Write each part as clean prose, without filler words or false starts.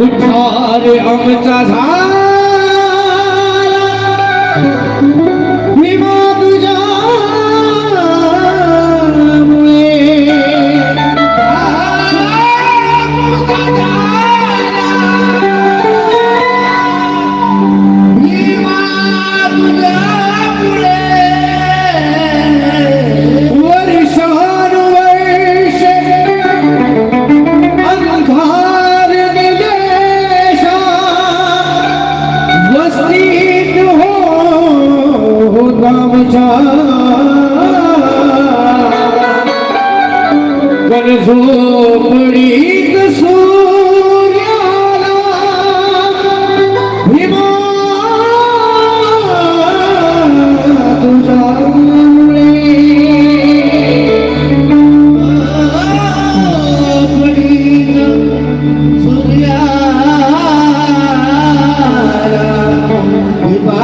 विठारे आमचा झाला भीमा तुझ्यामुळे भीमा तुझ्यामुळे वर्षानुवर्ष अंधार निलेशा वस्तीत हो गावच्या झोपडीत सूर्याला भीमा तुझ्यामुळे झोपडीत सूर्याला भीमा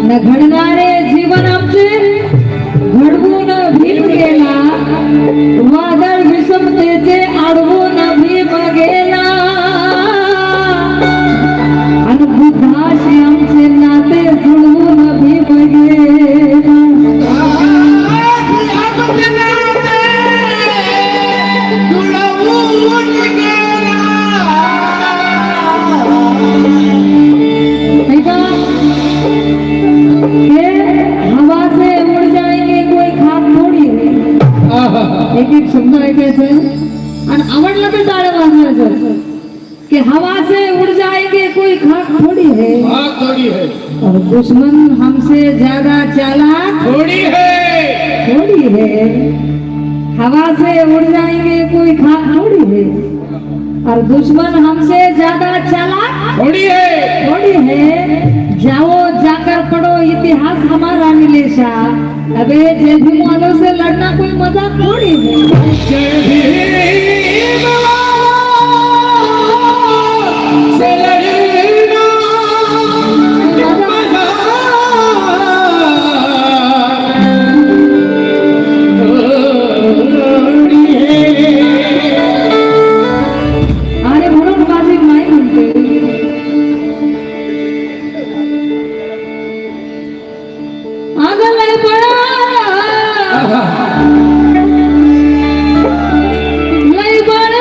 न घडणारे जीवन आमचे घडवून भीम गेला वादळ विषमतेचे आडवून भीम गेला आणि बुद्धाशी आमचे नाते जुळवून भीम गेला एक एक शब्द ऐकायचं आणि आवडलं तर टाळ्या वाजवायचं कि हवा से उड़ जाएंगे कोई खाक थोड़ी है और दुश्मन हमसे ज्यादा चालाक थोड़ी है हवा से उड़ जाएंगे कोई खाक थोड़ी है और दुश्मन हमसे ज्यादा चालाक थोड़ी है जाओ जाकर पढ़ो इतिहास हमारा नीलेशा अबे जय भीम वालों से लड़ना कोई मजाक थोड़ी है जय भीम वालों से लड़ना मजाक थोड़ी है अरे म्हणून माझी माई म्हणते आगलय पडा लय बळ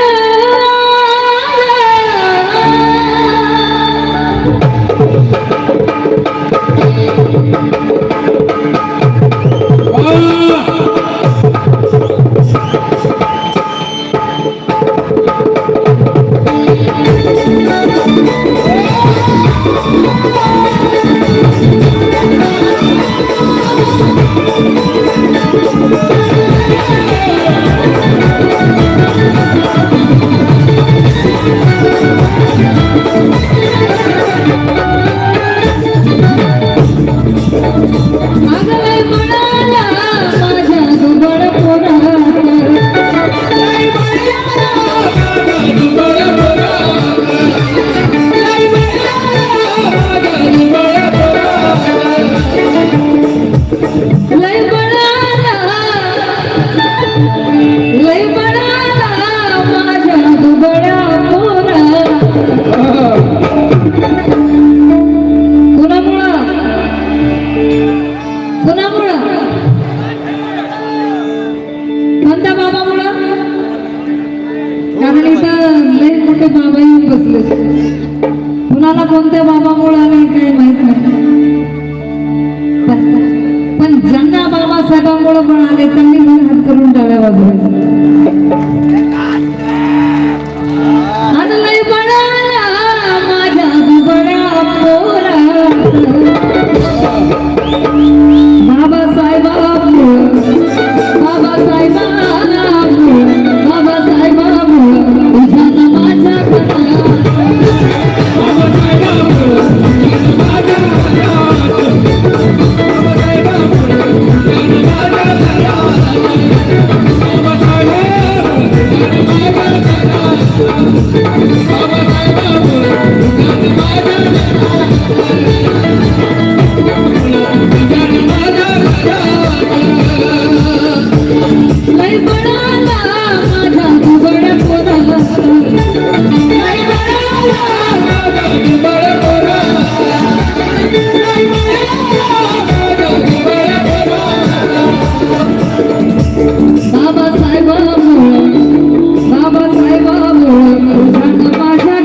नेमके बाबा येऊन बसले. कुणाला कोणत्या बाबामुळे आले काही माहित नाही, पण ज्यांना बाबासाहेबांमुळे पण आले त्यांनी मन हात करून टाळ्या वाजवायच्या. आणि लय बळाला माझ्या दुबळ्या पोरा बाबासाहेबांमुळे, बाबासाहेबांमुळे, बाबासाहेबांमुळे तुझ्या माझ्या लय बळाला माझ्या दुबळ्या पोरा, लय बाबासाहेबांमुळे, बाबासाहेबांमुळे तुझ्या माझ्या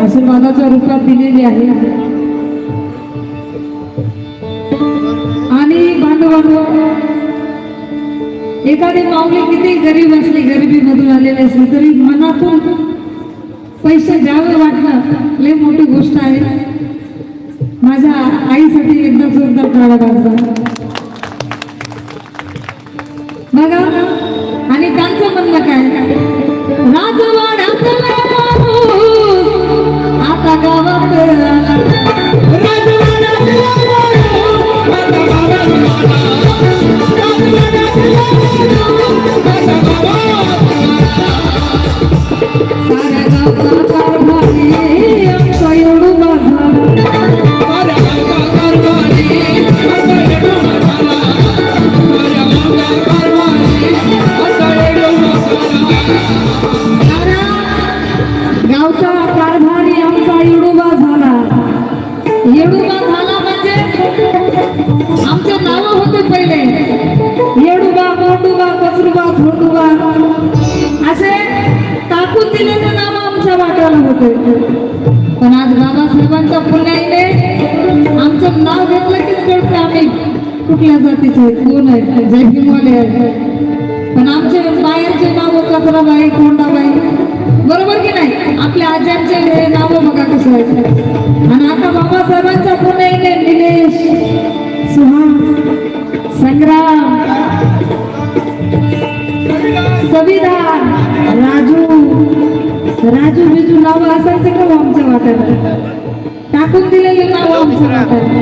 आशीर्वादाच्या रूपात दिलेली आहे. आणि एखादी माऊली किती गरीब असली, गरिबीमधून आलेली असली तरी मनातून पैसे द्यावे वाटणं लय मोठी गोष्ट आहे. माझ्या आईसाठी एकदा जोरदार टाळ्या वाजवा बघा. आणि त्यांचं म्हणणं काय, राजवाड्यात आता गावात साऱ्या गावचा कारभारी आमचा येडोबा झाला. येडोबा झाला म्हणजे आमचे नाव होते पहिले येडोबा, मोडोबा, कचरुबा, थोडोबा असे टाकून दिलेले नाव आमच्या वाट्याला होते. पण आज बाबासाहेबांच्या पुण्याईने आमचं नाव घेतलं की कळतं आम्ही कुठल्या जातीचे आहेत, कोण आहेत, जय भीमवाले आहेत. पण आमचे बायांचे नाव कचराबाई, कोंडाबाई, बरोबर की नाही? आपल्या आज्यांचे हे नाव बघा कसे आहेत. आणि आता बाबासाहेबांच्या पुण्याईने निलेश, सुहास, संग्राम, संविधान, राजू बिजू नाव असायचे का आमच्या वाट्याला? टाकून दिलेले नाव आमच्या वाट्याला.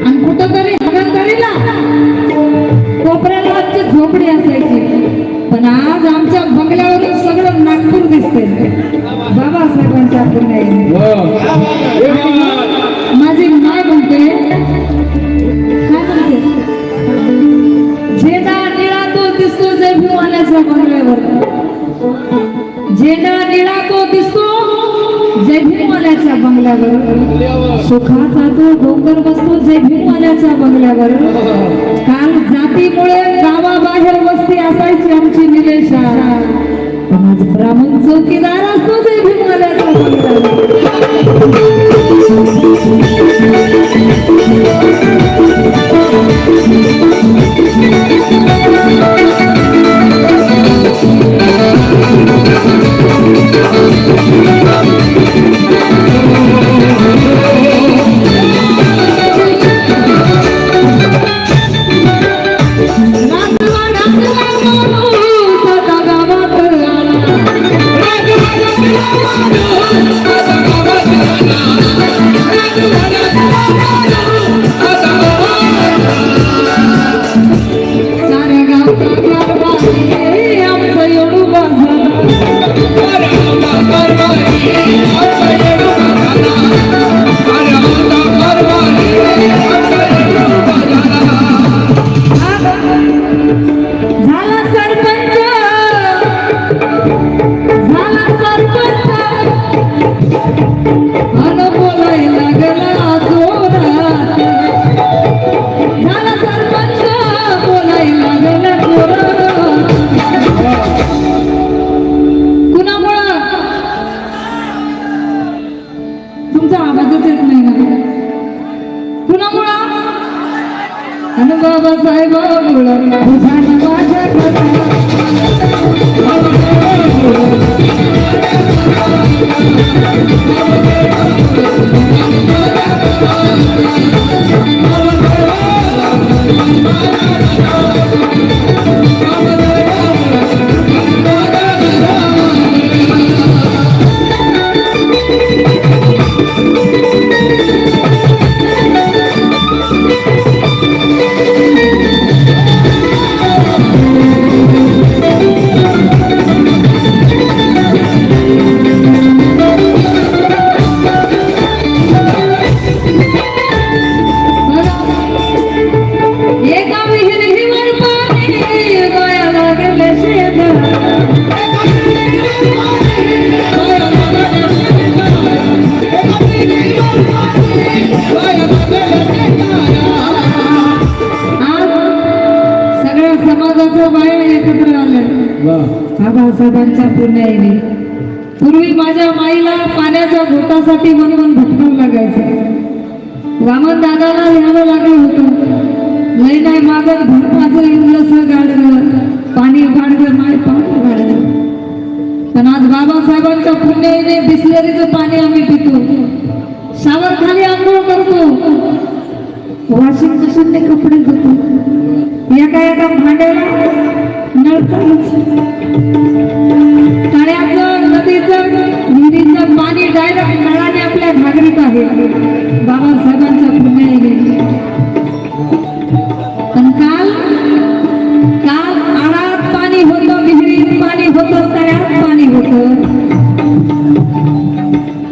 आणि कुठंतरी हगणदरीला कोपऱ्याला आमची झोपडी असायची. पण आज आमच्या बंगल्यावरून सगळं नागपूर दिसते बाबासाहेबांच्या पुण्याईने. माझी माय म्हणते, काय म्हणते, झेंडा निळा तो दिसतो जय भीमवाल्याच्या बंगल्यावर. झेंडा निळा तो दिसतो जय भीमवाल्याच्या बंगल्यावर. सुखाचा तो डोंगर बसतो जय भीमवाल्याच्या बंगल्यावर. काल जातीमुळे गावाबाहेर वस्ती असायची आमची निलेशा, पण आज ब्राह्मण चौकीदार असतो जय भीमवाल्याच्या बंगल्यावर. बाबासाहेबांच्या पुण्याईने. पूर्वी माझ्या माईला पाण्याच्या घोटासाठी म्हणून भटकावं लागायचं. वामन दादाला लिहावं लागलं होतं, लय नाही मागत भरपाचं इंग्लस गाडलं, पाणी वाढलं माय पाणी वाढलं. पण आज बाबासाहेबांच्या पुण्याईने बिस्लरीचं पाणी आम्ही पितो, शावर खाली आंघोळ करतो, वॉशिंग मशीनने कपडे धुतो, एका भांड्याला नळ चालूच. तळ्याचं, नदीचं, विहिरीचं पाणी डायरेक्ट नळाने आपल्या घागरीत आहे बाबासाहेबांच्या पुण्याईने. पण काल आडात पाणी होतं, विहिरीत पाणी होतं, तळ्यात पाणी होतं.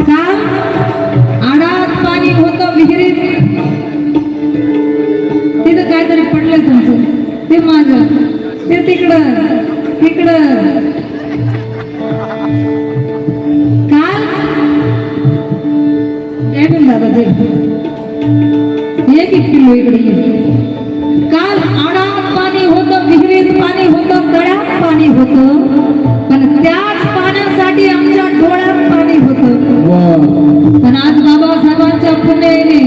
काल आडात पाणी होतं, विहिरीत तिथं काहीतरी पडलं तुमचं, ते माझं, ते तिकडं एक एक किलो इकडे ये. काल आडात पाणी होतं, विहिरीत पाणी होतं, तळ्यात पाणी होतं, पण त्याच पाण्यासाठी आमच्या डोळ्यात पाणी होतं. पण आज बाबासाहेबांच्या पुण्याने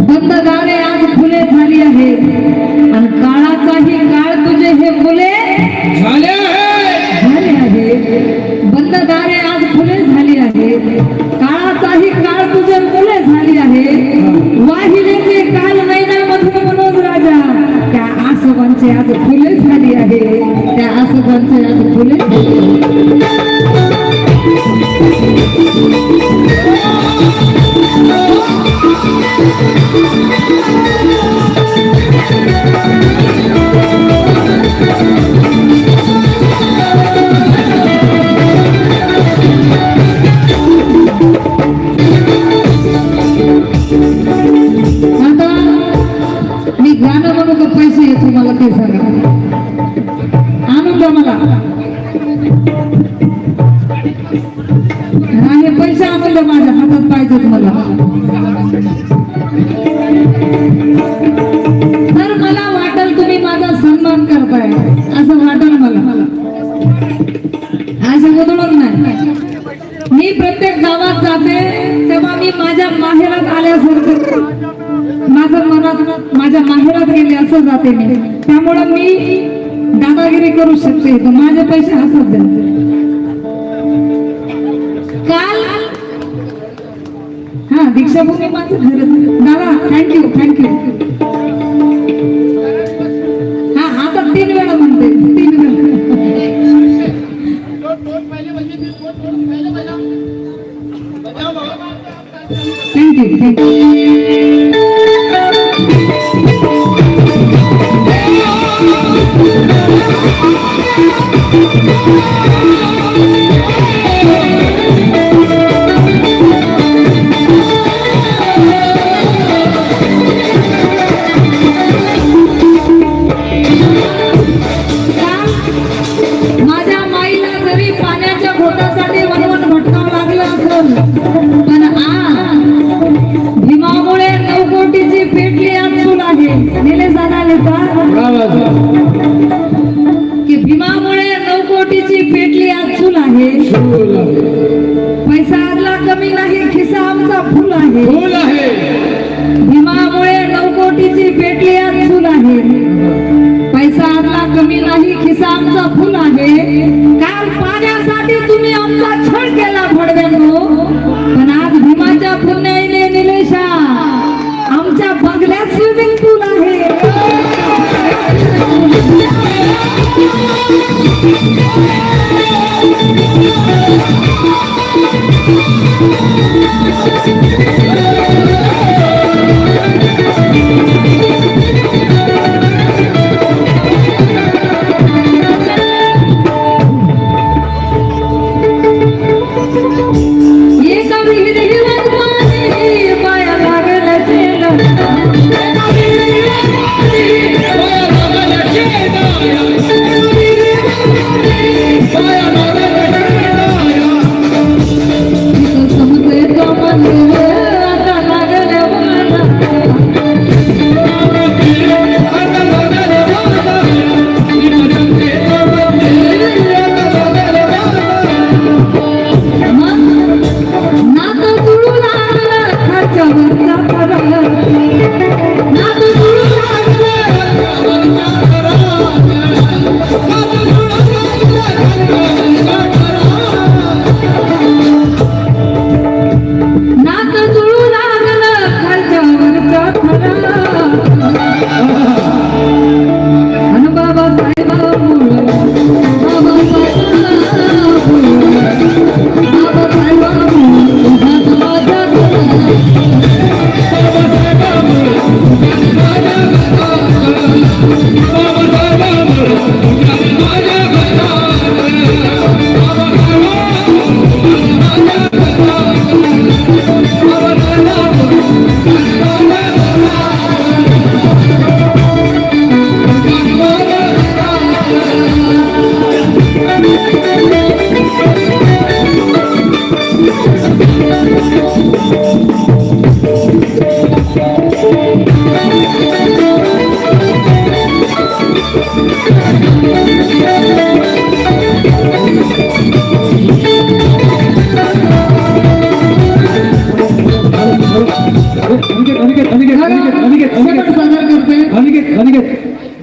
बंद दारे आज फुले झाली आहेत आणि काळाचाही काळ तुझे हे फुले झाले आहेत. बंद दारे आज फुले झाली आहेत, काळाचाही काळ तुझे फुले झाली आहे. वाहिलेचे काल महिन्यामधून मनोज राजा त्या आसोबांचे आज फुले झाली आहे, त्या आसोबांचे आज फुले. आता मी गाणं म्हणू का पैसे येतो मला ते सांगा. आणून द्या मला हे पैसे, आणून द्या माझ्या हातात पाहिजेत मला. तर मला वाटेल तुम्ही माझा सन्मान करताय असं वाटेल मला, असं उधळून नाही. मी प्रत्येक गावात जाते तेव्हा मी माझ्या माहेरात आल्यासारखं, माझ्या माहेरात गेले असं जाते मी. त्यामुळं मी दादागिरी करू शकते, तर माझे पैसे हातात द्या. काल हा दीक्षाभूमी माझं घर दादा, थँक्यू. हा आता 3 वेळा म्हणते, 3 वेळा. थँक्यू. माझ्या माईला जरी पाण्याच्या घोटासाठी वनवन भटकावं लागलं असेल, पण भीमामुळे 9 कोटीची पेटली असून आहे. नेले जाणार की भीमामुळे 9 कोटीची पेटली असून आहे. पैसा आदला कमी नाही, खिसा आमचा फुल आहे. भीमामुळे 9 कोटीची पेटली असून आहे. पैसा आदला कमी नाही, खिसा आमचा फुल आहे. काल पाण्यासाठी तुम्ही आमचा छळ केला भडव्यांनो, पण आज भीमाच्या पुण्याईने निलेशा आमच्या बंगल्यात स्विमिंग पूल आहे.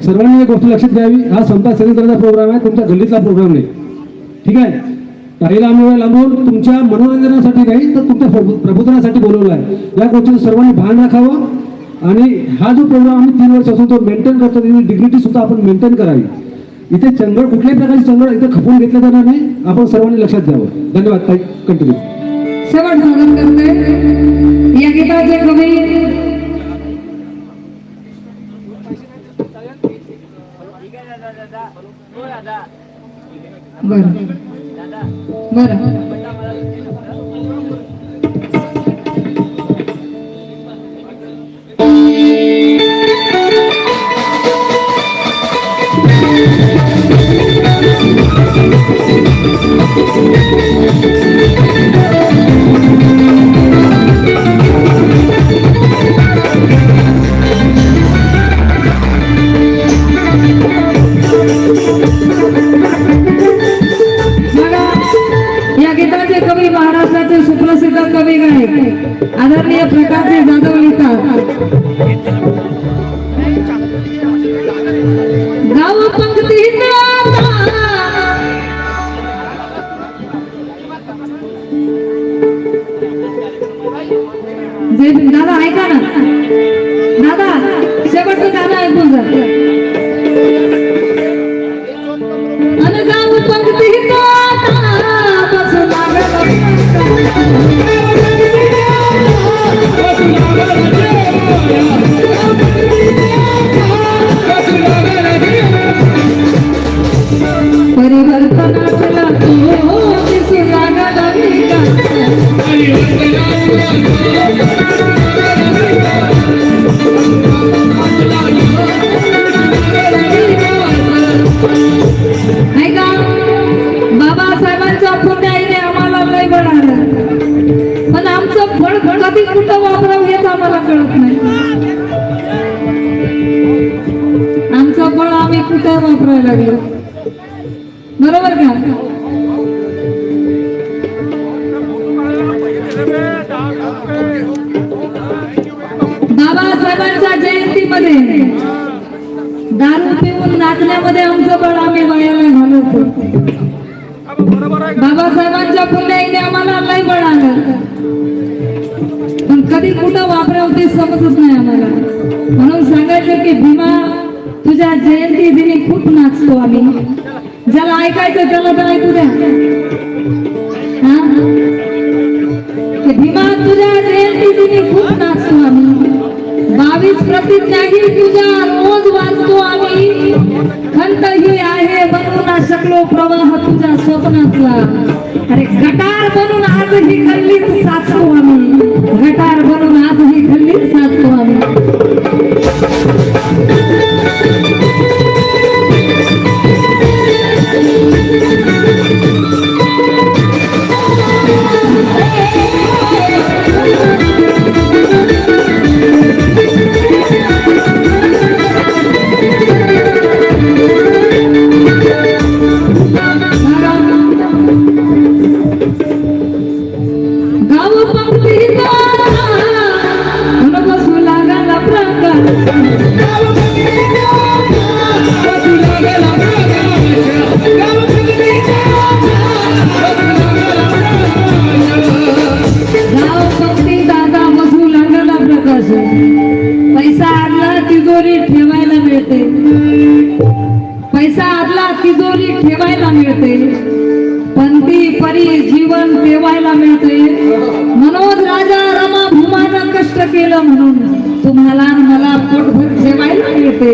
सर्वांनी एक गोष्ट लक्षात घ्यावी, हा संताप सेलिब्रेशनचा प्रोग्राम आहे, तुमच्या गल्लीतला प्रोग्राम नाही. ठीक आहे, काही लांबून तुमच्या मनोरंजनासाठी नाही तर तुमच्या प्रबोधनासाठी बोलवलं आहे. या गोष्टीचं सर्वांनी भान राखावं आणि हा जो प्रोग्राम आम्ही 3 वर्ष असून तो मेंटेन करतो, त्याची डिग्निटी सुद्धा आपण मेंटेन करावी. इथे चंगळ, कुठल्याही प्रकारची चंगळ इथे खपून घेतल्या जाणार नाही. आपण सर्वांनी लक्षात घ्यावं. धन्यवाद. कंटिन्यू. शेवट सादर करते या गीताचे कवी बरं कवी महाराष्ट्राचे सुप्रसिद्ध कवी गायक आदरणीय प्रकाशजी जाधव लिहितात, गाव पंक्ती दादा ऐका ना, दादा शेवटचं गाणं ऐकून जा. अन गाव पंक्ती परिवर्तनाला दिसू लागला ऐका, बाबासाहेबांच्या पुण्याईने आम्हाला लय बनावलं, पण आमचं फळ कधी कुठं वापरावं हेच आम्हाला कळत नाही. आमचं फळ आम्ही कुठं वापरायला लागलो, बरोबर का? बाबासाहेबांच्या जयंतीमध्ये दारू पिऊन नाचण्यामध्ये आमचं बळ आम्ही वायाला घालवतो. बाबासाहेबांच्या पुण्याईने आम्हाला लय बळ आलं, पण कधी कुठं वापरावं ते समजत नाही आम्हाला. म्हणून सांगायचं की भीमा, तुझ्या जयंती दिनी खूप नाचतो आम्ही. ज्याला ऐकायचं त्याला तर ऐकू द्या. भीमा, तुझ्या जयंती दिनी खूप नाचतो आम्ही. 22 प्रतिज्ञाही तुझ्या रोज वाचतो आम्ही. खंत ही आहे बनवू ना शकलो प्रवाह तुझ्या स्वप्नातला. अरे गटार बनून आजही गल्लीत साचतो आम्ही. गटार बनून आजही गल्लीत साचतो आम्ही. पैसा आदला तिजोरी ठेवायला मिळते. पैसा आदला तिजोरी ठेवायला मिळते, पण ती परी जीवन ठेवायला मिळते. मनोज राजा रमा भूमानं कष्ट केलं म्हणून तुम्हाला मला पोटभर ठेवायला मिळते.